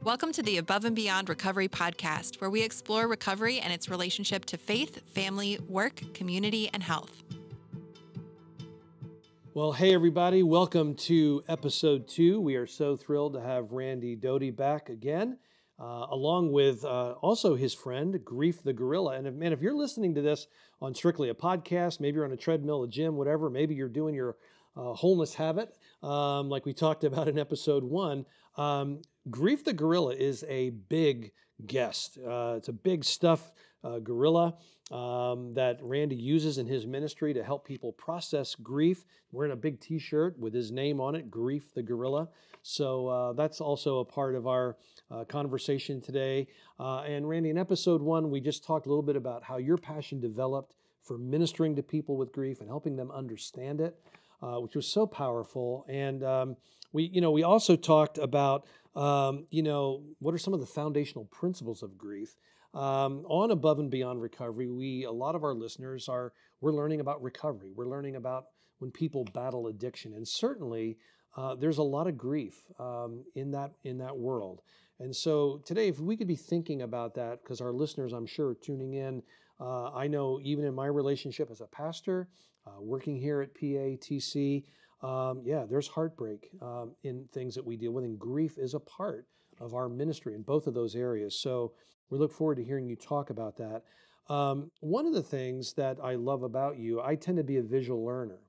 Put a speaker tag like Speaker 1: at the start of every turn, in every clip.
Speaker 1: Welcome to the Above and Beyond Recovery Podcast, where we explore recovery and its relationship to faith, family, work, community, and health.
Speaker 2: Well, hey everybody, welcome to episode 2. We are so thrilled to have Randy Doty back again, along with also his friend, Grief the Gorilla. And if you're listening to this on strictly a podcast, maybe you're on a treadmill, a gym, whatever, maybe you're doing your wholeness habit, like we talked about in episode 1, Grief the Gorilla is a big guest. It's a big stuffed gorilla that Randy uses in his ministry to help people process grief. Wearing a big t-shirt with his name on it, Grief the Gorilla. So that's also a part of our conversation today. And Randy, in episode 1, we just talked a little bit about how your passion developed for ministering to people with grief and helping them understand it, which was so powerful. And we also talked about what are some of the foundational principles of grief. On Above and Beyond Recovery, a lot of our listeners we're learning about recovery. We're learning about when people battle addiction, and certainly there's a lot of grief in that world. And so today, if we could be thinking about that, because our listeners, I'm sure, are tuning in. I know even in my relationship as a pastor, working here at PATC, there's heartbreak in things that we deal with, and grief is a part of our ministry in both of those areas. So we look forward to hearing you talk about that. One of the things that I love about you, I tend to be a visual learner.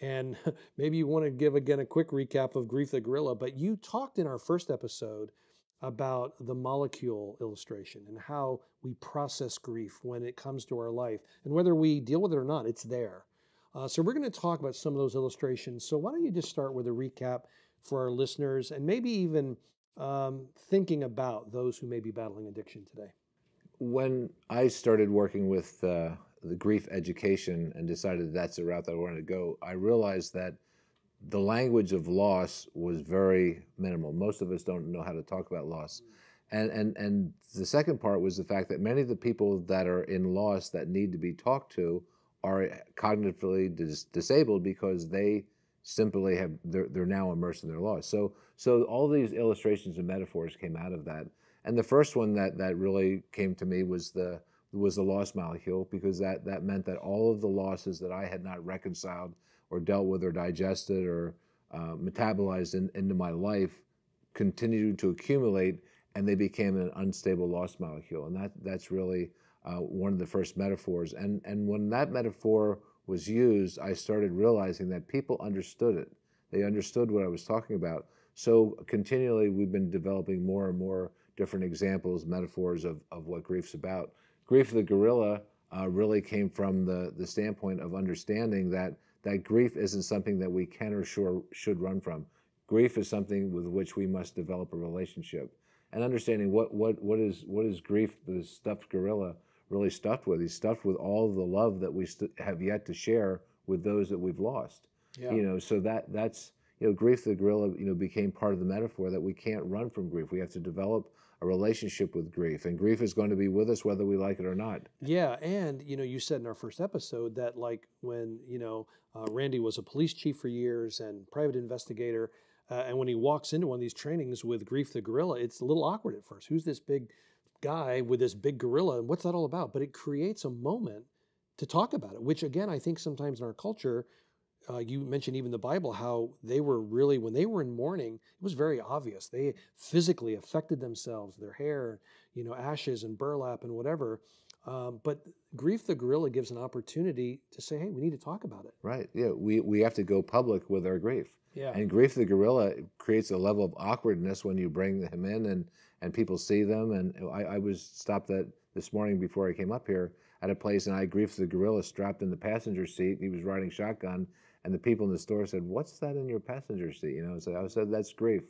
Speaker 2: And maybe you want to give, again, a quick recap of Grief the Gorilla, but you talked in our first episode about the molecule illustration and how we process grief when it comes to our life. And whether we deal with it or not, it's there. So we're going to talk about some of those illustrations. So why don't you just start with a recap for our listeners and maybe even thinking about those who may be battling addiction today.
Speaker 3: When I started working with the grief education and decided that's the route that I wanted to go, I realized that the language of loss was very minimal. Most of us don't know how to talk about loss. And the second part was the fact that many of the people that are in loss that need to be talked to are cognitively disabled because they simply they're now immersed in their loss. So all these illustrations and metaphors came out of that. And the first one that really came to me was the loss molecule, because that meant that all of the losses that I had not reconciled or dealt with or digested or metabolized into my life continued to accumulate, and they became an unstable loss molecule. And that's really one of the first metaphors. And when that metaphor was used, I started realizing that people understood it. They understood what I was talking about. So continually, we've been developing more and more different examples, metaphors of what grief's about. Grief the Gorilla really came from the standpoint of understanding that grief isn't something that we can or should run from. Grief is something with which we must develop a relationship. And understanding what is grief, the stuffed gorilla, really stuffed with. He's stuffed with all of the love that we have yet to share with those that we've lost. Yeah. So that's Grief the Gorilla became part of the metaphor that we can't run from grief. We have to develop a relationship with grief, and grief is going to be with us whether we like it or not.
Speaker 2: Yeah, and you said in our first episode that when Randy was a police chief for years and private investigator, and when he walks into one of these trainings with Grief the Gorilla, it's a little awkward at first. Who's this big guy with this big gorilla, and what's that all about? But it creates a moment to talk about it, which again, I think sometimes in our culture, you mentioned even the Bible, how they were really, when they were in mourning, it was very obvious. They physically affected themselves, their hair, ashes and burlap and whatever. But Grief the Gorilla gives an opportunity to say, hey, we need to talk about it.
Speaker 3: Right, yeah, we have to go public with our grief.
Speaker 2: Yeah.
Speaker 3: And Grief the Gorilla creates a level of awkwardness when you bring him in and people see them. And I was stopped this morning before I came up here at a place, and I had Grief the Gorilla strapped in the passenger seat. He was riding shotgun, and the people in the store said, "What's that in your passenger seat?" So I said, "That's grief."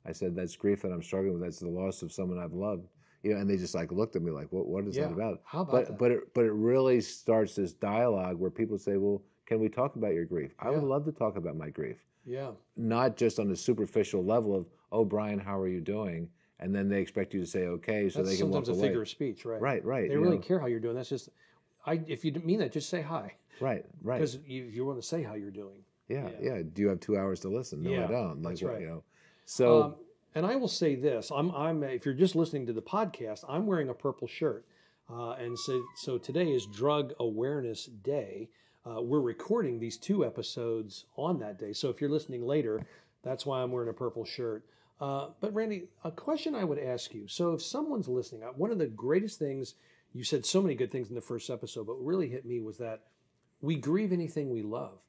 Speaker 3: I said, "That's grief that I'm struggling with. That's the loss of someone I've loved." And they just looked at me like, "What is that about?"
Speaker 2: How about that?
Speaker 3: But it really starts this dialogue where people say, "Well, can we talk about your grief?" I would love to talk about my grief.
Speaker 2: Yeah.
Speaker 3: Not just on a superficial level of, "Oh, Brian, how are you doing?" And then they expect you to say, "Okay," so
Speaker 2: That's
Speaker 3: they can walk away.
Speaker 2: sometimes a figure of speech, right?
Speaker 3: Right.
Speaker 2: They really care how you're doing. That's just, if you mean that, just say hi.
Speaker 3: Right.
Speaker 2: Because you want to say how you're doing.
Speaker 3: Yeah. Do you have 2 hours to listen? No,
Speaker 2: Yeah,
Speaker 3: I don't.
Speaker 2: that's right.
Speaker 3: So
Speaker 2: And I will say this: I'm if you're just listening to the podcast, I'm wearing a purple shirt, and so today is Drug Awareness Day. We're recording these two episodes on that day. So if you're listening later, that's why I'm wearing a purple shirt. But Randy, a question I would ask you. So if someone's listening, one of the greatest things, you said so many good things in the first episode, but what really hit me was that we grieve anything we love.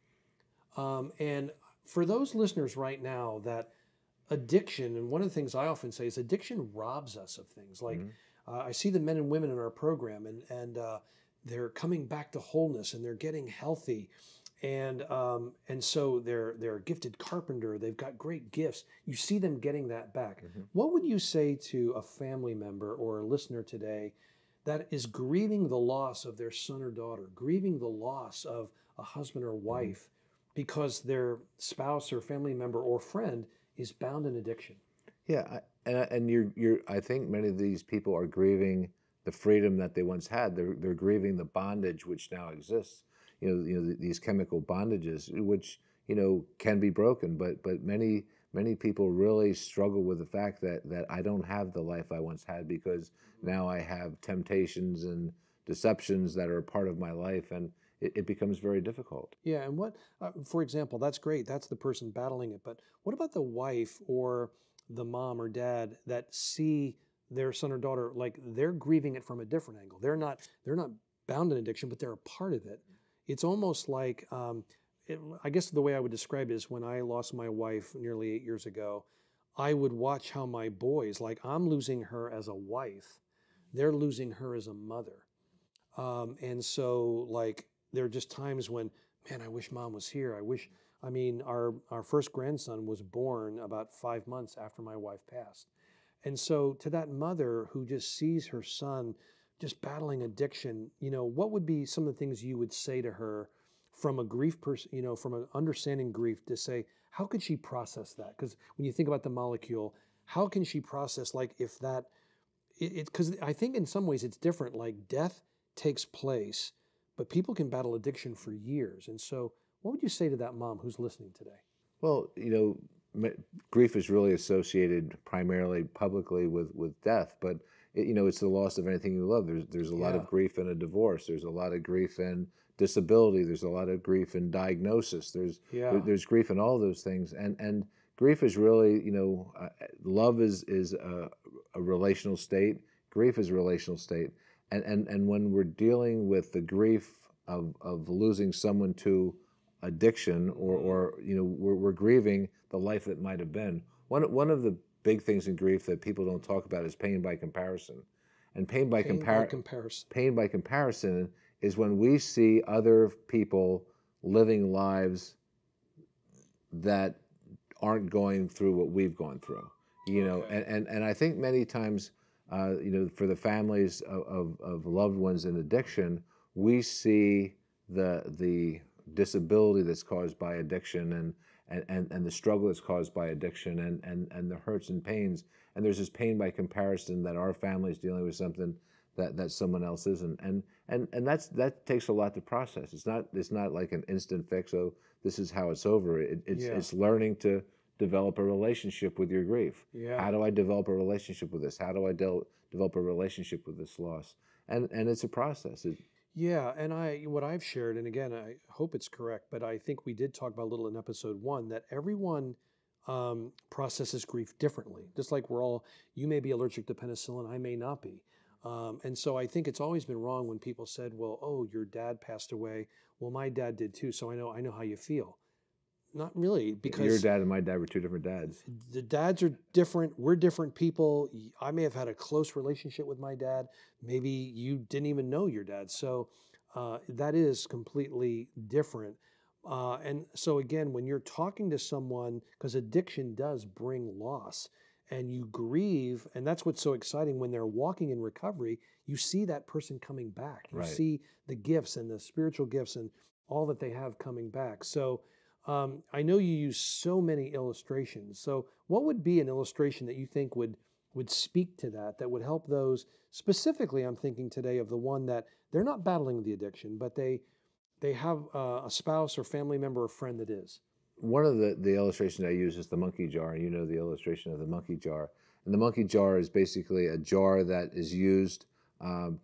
Speaker 2: And for those listeners right now, that addiction, and one of the things I often say is addiction robs us of things. Like I see the men and women in our program, and they're coming back to wholeness, and they're getting healthy, and so they're a gifted carpenter. They've got great gifts. You see them getting that back. What would you say to a family member or a listener today that is grieving the loss of their son or daughter, grieving the loss of a husband or wife because their spouse or family member or friend is bound in addiction?
Speaker 3: Yeah, and you're. I think many of these people are grieving the freedom that they once had. They're grieving the bondage which now exists. These chemical bondages, which can be broken. But many people really struggle with the fact that I don't have the life I once had because now I have temptations and deceptions that are a part of my life, and it becomes very difficult.
Speaker 2: Yeah, and what, for example, that's great. That's the person battling it. But what about the wife or the mom or dad that see their son or daughter, like they're grieving it from a different angle? They're not bound in addiction, but they're a part of it. It's almost like, I guess the way I would describe it is when I lost my wife nearly 8 years ago, I would watch how my boys, like I'm losing her as a wife, they're losing her as a mother. And so like, there are just times when, man, I wish mom was here. Our first grandson was born about 5 months after my wife passed. And so to that mother who just sees her son just battling addiction, what would be some of the things you would say to her from a grief person, from an understanding grief, to say, how could she process that? Because when you think about the molecule, how can she process, like, if that, because I think in some ways it's different, like death takes place, but people can battle addiction for years. And so what would you say to that mom who's listening today?
Speaker 3: Well, grief is really associated primarily publicly with death, but it's the loss of anything you love. There's a lot of grief in a divorce. There's a lot of grief in disability. There's a lot of grief in diagnosis. There's grief in all those things, and grief is really, love is a relational state. Grief is a relational state. And when we're dealing with the grief of losing someone to addiction, or we're grieving the life that might have been. One of the big things in grief that people don't talk about is pain by comparison. And pain by comparison is when we see other people living lives that aren't going through what we've gone through. And I think many times, for the families of loved ones in addiction, we see the disability that's caused by addiction and the struggle that's caused by addiction and the hurts and pains. And there's this pain by comparison that our family's dealing with something that someone else isn't. And that takes a lot to process. It's not like an instant fix. Oh, this is how it's over. It's learning to develop a relationship with your grief.
Speaker 2: Yeah.
Speaker 3: How do I develop a relationship with this? How do I develop a relationship with this loss? And it's a process.
Speaker 2: Yeah, and what I've shared, and again, I hope it's correct, but I think we did talk about a little in episode 1 that everyone processes grief differently. Just like you may be allergic to penicillin, I may not be. And so I think it's always been wrong when people said, well, oh, your dad passed away. Well, my dad did too, so I know how you feel. Not really, because
Speaker 3: your dad and my dad were two different dads.
Speaker 2: The dads are different. We're different people. I may have had a close relationship with my dad. Maybe you didn't even know your dad. So that is completely different. And so again, when you're talking to someone, because addiction does bring loss, and you grieve, and that's what's so exciting when they're walking in recovery, you see that person coming back. You see the gifts and the spiritual gifts and all that they have coming back. So I know you use so many illustrations. So what would be an illustration that you think would speak to that would help those? Specifically, I'm thinking today of the one that they're not battling the addiction, but they have a spouse or family member or friend that is.
Speaker 3: one of the illustrations I use is the monkey jar, and you know the illustration of the monkey jar. And the monkey jar is basically a jar that is used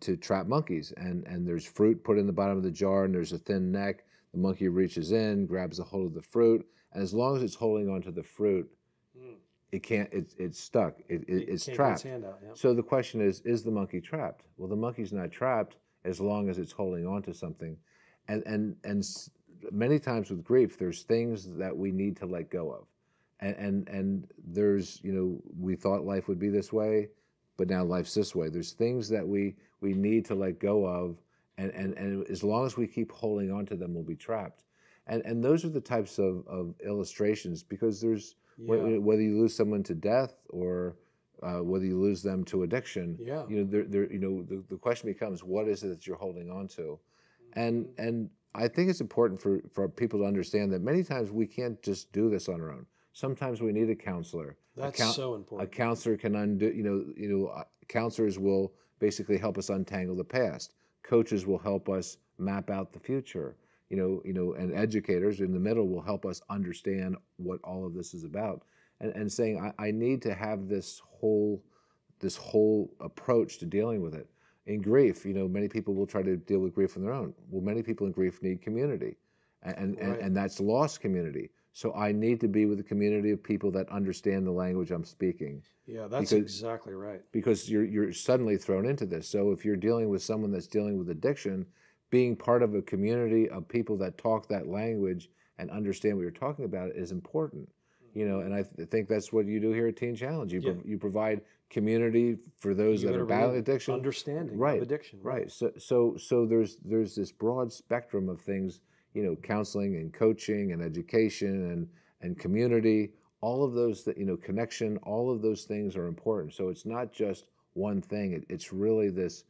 Speaker 3: to trap monkeys. And there's fruit put in the bottom of the jar, and there's a thin neck. The monkey reaches in, grabs a hold of the fruit, and as long as it's holding onto the fruit, it can't. It's stuck. It's trapped.
Speaker 2: Get its hand out, yeah.
Speaker 3: So the question is the monkey trapped? Well, the monkey's not trapped as long as it's holding onto something, and many times with grief, there's things that we need to let go of, and there's, you know, we thought life would be this way, but now life's this way. There's things that we need to let go of, and as long as we keep holding on to them, we'll be trapped. And those are the types of illustrations, because there's whether you lose someone to death or whether you lose them to addiction, you know, the question becomes, what is it that you're holding on to? And I think it's important for people to understand that many times we can't just do this on our own. Sometimes we need a counselor.
Speaker 2: That's so important.
Speaker 3: A counselor can undo, counselors will basically help us untangle the past. Coaches will help us map out the future. And educators in the middle will help us understand what all of this is about. And saying, I need to have this whole approach to dealing with it. In grief, many people will try to deal with grief on their own. Well, many people in grief need community, and that's lost community. So I need to be with a community of people that understand the language I'm speaking.
Speaker 2: Yeah, that's exactly right.
Speaker 3: Because you're suddenly thrown into this. So if you're dealing with someone that's dealing with addiction, being part of a community of people that talk that language and understand what you're talking about is important. And I think that's what you do here at Teen Challenge. You provide community for those that are battling addiction,
Speaker 2: understanding of addiction.
Speaker 3: Right. So there's this broad spectrum of things. Counseling and coaching and education and community. All of those connection. All of those things are important. So it's not just one thing. It's really this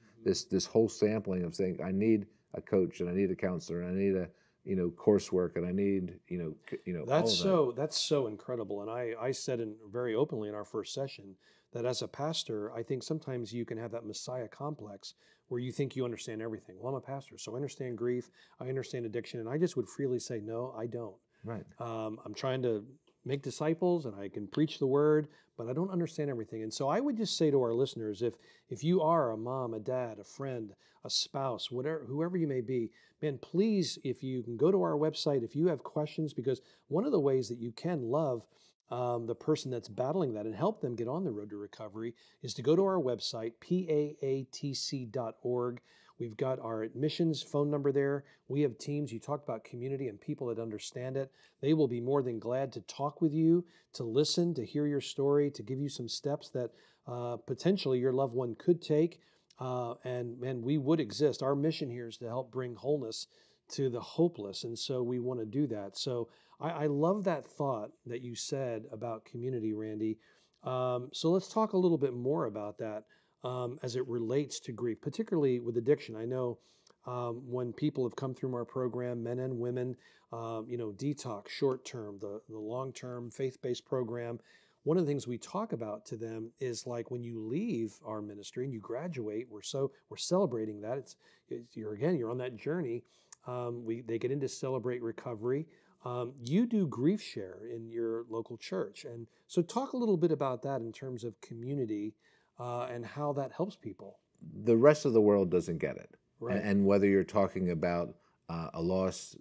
Speaker 3: whole sampling of saying, I need a coach and I need a counselor and I need a coursework, and I need,
Speaker 2: That's
Speaker 3: all of that.
Speaker 2: That's so incredible. And I said very openly in our first session that as a pastor, I think sometimes you can have that Messiah complex where you think you understand everything. Well, I'm a pastor, so I understand grief, I understand addiction, and I just would freely say, no, I don't.
Speaker 3: Right.
Speaker 2: I'm trying to make disciples and I can preach the word, but I don't understand everything. And so I would just say to our listeners, if you are a mom, a dad, a friend, a spouse, whoever you may be, man, please, if you can go to our website, if you have questions, because one of the ways that you can love the person that's battling that and help them get on the road to recovery is to go to our website, paatc.org. We've got our admissions phone number there. We have teams. You talked about community and people that understand it. They will be more than glad to talk with you, to listen, to hear your story, to give you some steps that potentially your loved one could take. And we would exist. Our mission here is to help bring wholeness to the hopeless. And so we want to do that. So I love that thought that you said about community, Randy. So let's talk a little bit more about that as it relates to grief, particularly with addiction. I know when people have come through our program, men and women, detox, short-term, the long-term faith-based program, one of the things we talk about to them is like when you leave our ministry and you graduate, we're celebrating that. You're on that journey. They get into Celebrate Recovery. You do grief share in your local church. And so talk a little bit about that in terms of community and how that helps people.
Speaker 3: The rest of the world doesn't get it.
Speaker 2: Right.
Speaker 3: And whether you're talking about a loss,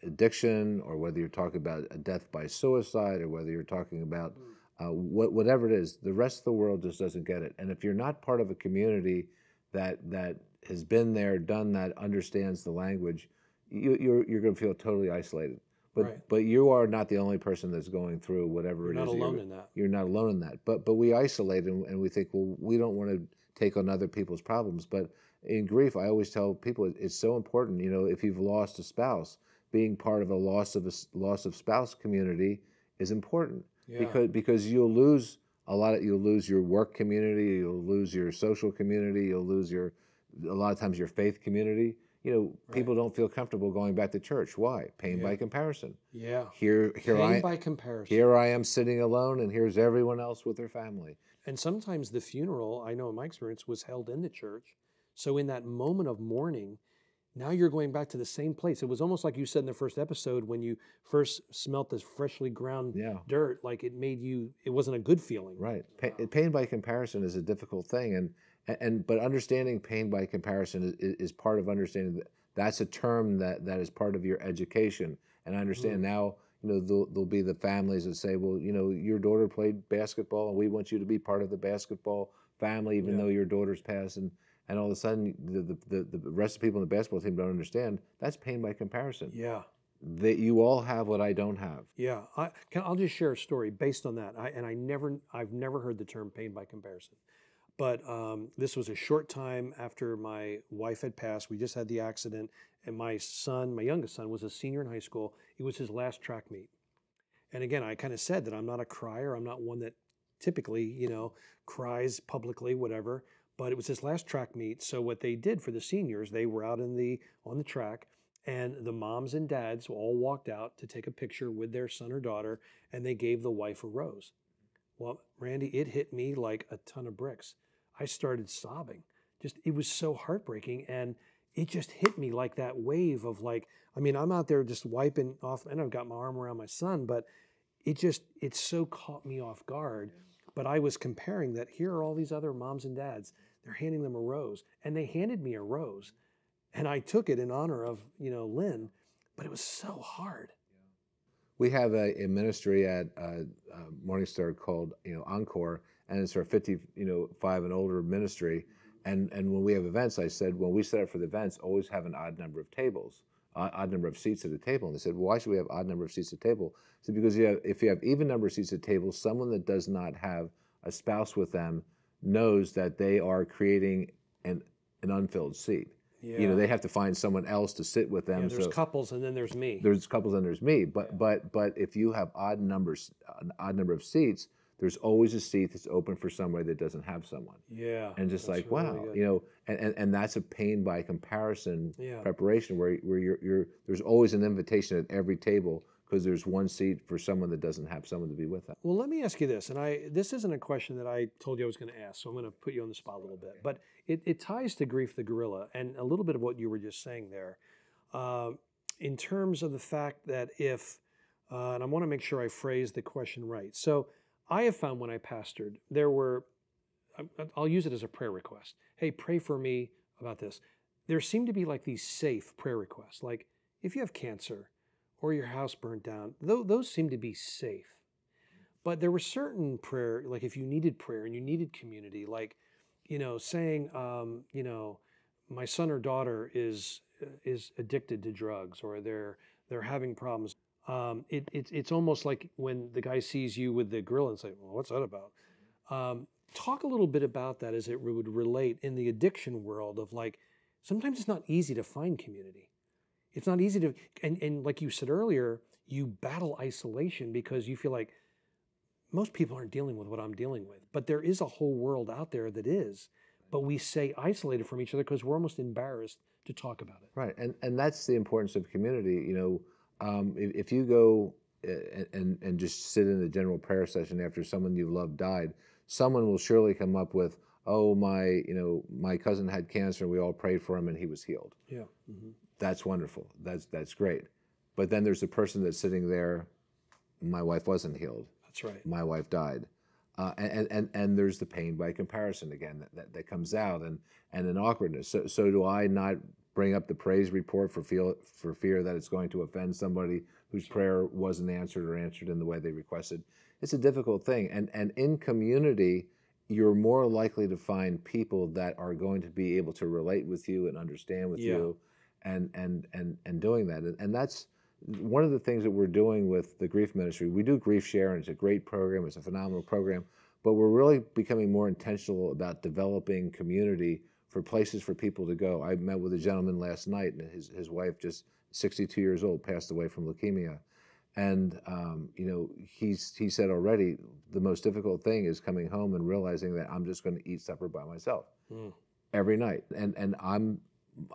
Speaker 3: addiction, or whether you're talking about a death by suicide, or whether you're talking about whatever it is, the rest of the world just doesn't get it. And if you're not part of a community that has been there, done that, understands the language, you're going to feel totally isolated. But you are not the only person that's going through whatever it is.
Speaker 2: You're not alone in that.
Speaker 3: You're not alone in that. But we isolate and we think, well, we don't want to take on other people's problems. But in grief, I always tell people it's so important. If you've lost a spouse, being part of a loss of spouse community is important. Yeah. Because you'll lose a lot. You'll lose your work community. You'll lose your social community. You'll lose a lot of times your faith community. People don't feel comfortable going back to church. Why? Pain by comparison. Yeah. Pain by comparison. Here I am sitting alone, and here's everyone else with their family.
Speaker 2: And sometimes the funeral, I know in my experience, was held in the church. So in that moment of mourning, now you're going back to the same place. It was almost like you said in the first episode when you first smelt this freshly ground dirt, like it made you, it wasn't a good feeling.
Speaker 3: Right. Pain by comparison is a difficult thing. But understanding pain by comparison is part of understanding that that's a term that is part of your education. And I understand now, there'll be the families that say, well, your daughter played basketball and we want you to be part of the basketball family, even though your daughter's passed. And all of a sudden, the rest of the people in the basketball team don't understand. That's pain by comparison.
Speaker 2: Yeah.
Speaker 3: That you all have what I don't have.
Speaker 2: Yeah. I'll just share a story based on that. I've never heard the term pain by comparison. But this was a short time after my wife had passed. We just had the accident, and my youngest son, was a senior in high school. It was his last track meet. And again, I kind of said that I'm not a crier. I'm not one that typically, cries publicly, whatever. But it was his last track meet. So what they did for the seniors, they were out on the track, and the moms and dads all walked out to take a picture with their son or daughter, and they gave the wife a rose. Well, Randy, it hit me like a ton of bricks. I started sobbing. It was so heartbreaking, and it just hit me like that wave of I'm out there just wiping off, and I've got my arm around my son, but it so caught me off guard. But I was comparing that here are all these other moms and dads. They're handing them a rose, and they handed me a rose, and I took it in honor of, Lynn, but it was so hard.
Speaker 3: We have a ministry at Morningstar called, Encore, and it's our 55 and older ministry. And when we have events, I said, when we set up for the events, always have an odd number of tables, odd number of seats at a table. And they said, well, why should we have odd number of seats at a table? I said, because if you have even number of seats at a table, someone that does not have a spouse with them knows that they are creating an unfilled seat. Yeah. They have to find someone else to sit with them.
Speaker 2: Yeah, there's couples, and then there's me.
Speaker 3: There's couples, and there's me. But if you have an odd number of seats, there's always a seat that's open for somebody that doesn't have someone.
Speaker 2: Yeah.
Speaker 3: And just really wow, and that's a pain by comparison preparation where there's always an invitation at every table because there's one seat for someone that doesn't have someone to be with them.
Speaker 2: Well, let me ask you this, and this isn't a question that I told you I was going to ask, so I'm going to put you on the spot a little bit, but it ties to Grief the Gorilla and a little bit of what you were just saying there, in terms of the fact that if, and I want to make sure I phrase the question right. So I have found when I pastored, I'll use it as a prayer request. Hey, pray for me about this. There seem to be like these safe prayer requests, like if you have cancer, or your house burnt down, those seem to be safe. But there were certain prayer, like if you needed prayer and you needed community, like, saying, my son or daughter is addicted to drugs, or they're having problems. It's almost like when the guy sees you with the grill and say, well, what's that about? Talk a little bit about that as it would relate in the addiction world of sometimes it's not easy to find community. It's not easy to, and like you said earlier, you battle isolation because you feel like most people aren't dealing with what I'm dealing with. But there is a whole world out there that is, but we stay isolated from each other because we're almost embarrassed to talk about it.
Speaker 3: Right, and that's the importance of community. If you go and just sit in a general prayer session after someone you love died, someone will surely come up with, oh, my cousin had cancer and we all prayed for him and he was healed.
Speaker 2: Yeah. Mm-hmm.
Speaker 3: That's wonderful. That's great. But then there's a person that's sitting there, my wife wasn't healed.
Speaker 2: That's right.
Speaker 3: My wife died. And there's the pain by comparison again that comes out and an awkwardness. So do I not bring up the praise report for fear that it's going to offend somebody whose prayer wasn't answered or answered in the way they requested? It's a difficult thing. And in community, you're more likely to find people that are going to be able to relate with you and understand with you and doing that. And that's one of the things that we're doing with the grief ministry. We do grief share, and it's a great program. It's a phenomenal program. But we're really becoming more intentional about developing community for places for people to go. I met with a gentleman last night, and his wife, just 62 years old, passed away from leukemia. And he said already the most difficult thing is coming home and realizing that I'm just going to eat supper by myself every night. And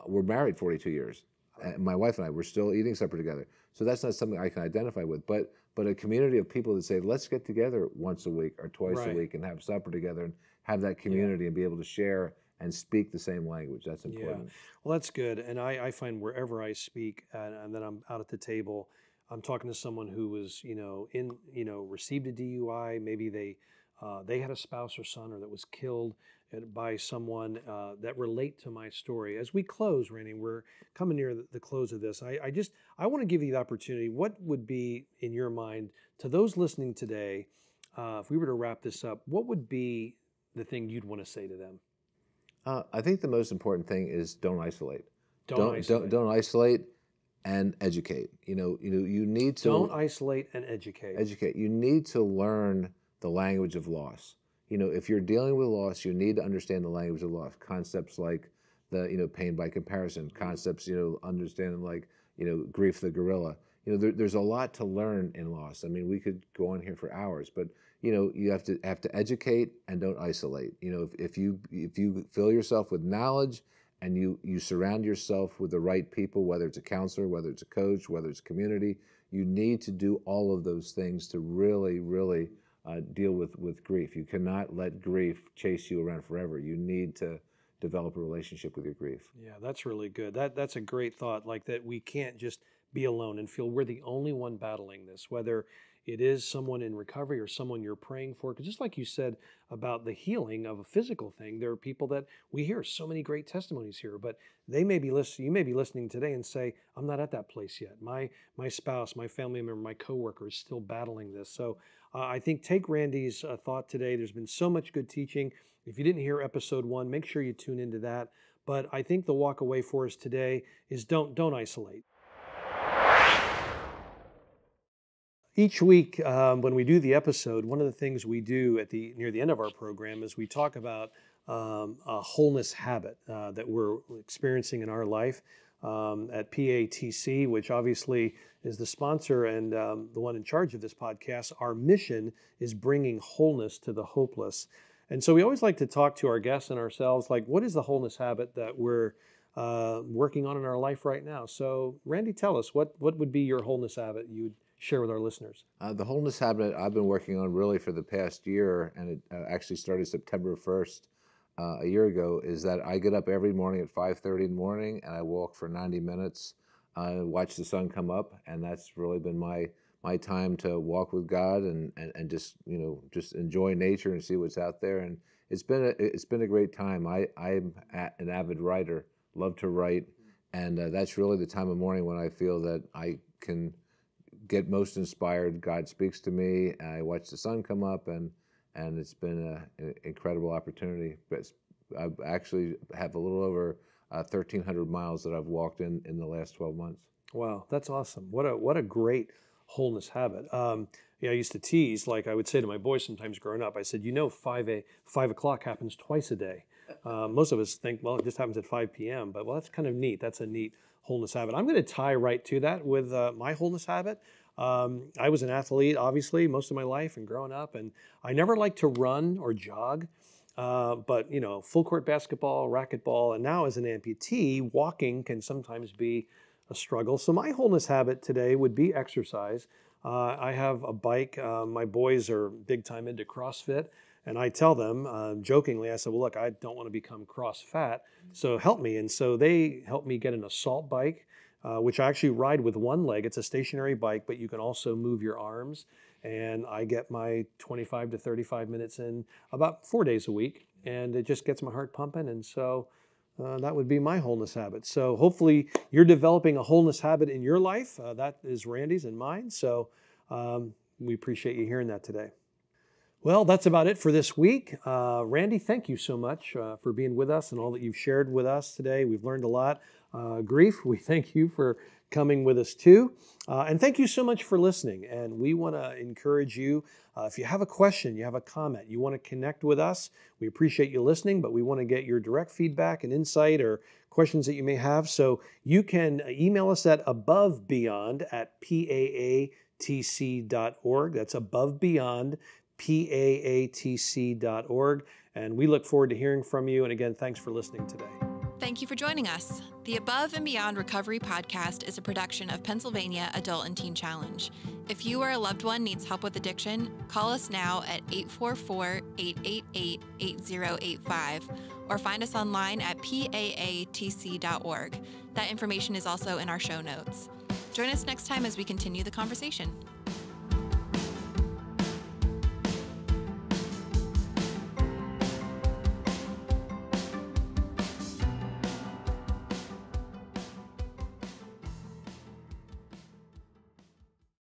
Speaker 3: we're married 42 years. And my wife and I, we're still eating supper together. So that's not something I can identify with. But a community of people that say, let's get together once a week or twice a week and have supper together and have that community and be able to share and speak the same language. That's
Speaker 2: Yeah.
Speaker 3: important.
Speaker 2: Well, that's good. And I find wherever I speak and then I'm out at the table, I'm talking to someone who was, received a DUI. Maybe they had a spouse or son or that was killed by someone that relate to my story. As we close, Randy, we're coming near the close of this. I want to give you the opportunity. What would be in your mind to those listening today, if we were to wrap this up, what would be the thing you'd want to say to them?
Speaker 3: I think the most important thing is don't isolate.
Speaker 2: Don't isolate.
Speaker 3: Don't isolate, and educate. You need to
Speaker 2: Don't isolate and educate.
Speaker 3: Educate. You need to learn the language of loss. If you're dealing with loss, you need to understand the language of loss. Concepts like the pain by comparison. Concepts understanding like grief the gorilla. There's a lot to learn in loss. I mean, we could go on here for hours, but you have to educate and don't isolate. If you fill yourself with knowledge and you surround yourself with the right people, whether it's a counselor, whether it's a coach, whether it's community, you need to do all of those things to really, really deal with grief. You cannot let grief chase you around forever. You need to develop a relationship with your grief.
Speaker 2: Yeah, that's really good. That's a great thought, like that we can't just be alone and feel we're the only one battling this, whether it is someone in recovery or someone you're praying for. Because just like you said about the healing of a physical thing, there are people that we hear so many great testimonies here, but they may be listening. You may be listening today and say, I'm not at that place yet. My spouse, my family member, my coworker is still battling this. So I think take Randy's thought today. There's been so much good teaching. If you didn't hear episode 1, make sure you tune into that. But I think the walk away for us today is don't isolate. Each week when we do the episode, one of the things we do near the end of our program is we talk about a wholeness habit that we're experiencing in our life at PATC, which obviously is the sponsor and the one in charge of this podcast. Our mission is bringing wholeness to the hopeless. And so we always like to talk to our guests and ourselves, like, what is the wholeness habit that we're working on in our life right now? So Randy, tell us, what would be your wholeness habit you'd share with our listeners?
Speaker 3: The wholeness habit I've been working on really for the past year, and it actually started September 1st a year ago, is that I get up every morning at 5:30 in the morning and I walk for 90 minutes, watch the sun come up, and that's really been my time to walk with God and just enjoy nature and see what's out there. And it's been a great time. I'm an avid writer, love to write, and that's really the time of morning when I feel that I can get most inspired. God speaks to me, and I watch the sun come up, and it's been an incredible opportunity. But I actually have a little over 1,300 miles that I've walked in the last 12 months.
Speaker 2: Wow, that's awesome. What a great wholeness habit. I used to tease, like I would say to my boys sometimes growing up, I said, 5 o'clock happens twice a day. Most of us think, well, it just happens at 5 p.m., but that's kind of neat. That's a neat wholeness habit. I'm going to tie right to that with my wholeness habit. I was an athlete, obviously, most of my life and growing up, and I never liked to run or jog, but full court basketball, racquetball, and now as an amputee, walking can sometimes be a struggle. So my wholeness habit today would be exercise. I have a bike. My boys are big time into CrossFit, and I tell them jokingly, I said, well, look, I don't want to become cross fat, so help me. And so they helped me get an assault bike, which I actually ride with one leg. It's a stationary bike, but you can also move your arms. And I get my 25 to 35 minutes in about 4 days a week, and it just gets my heart pumping. And so that would be my wholeness habit. So hopefully you're developing a wholeness habit in your life. That is Randy's and mine. So we appreciate you hearing that today. Well, that's about it for this week. Randy, thank you so much for being with us and all that you've shared with us today. We've learned a lot. Grief, we thank you for coming with us too. And thank you so much for listening. And we want to encourage you, if you have a question, you have a comment, you want to connect with us, we appreciate you listening, but we want to get your direct feedback and insight or questions that you may have. So you can email us at AboveBeyond@paatc.org. That's AboveBeyond, paatc.org. And we look forward to hearing from you. And again, thanks for listening today.
Speaker 1: Thank you for joining us. The Above and Beyond Recovery podcast is a production of Pennsylvania Adult and Teen Challenge. If you or a loved one needs help with addiction, call us now at 844-888-8085 or find us online at paatc.org. That information is also in our show notes. Join us next time as we continue the conversation.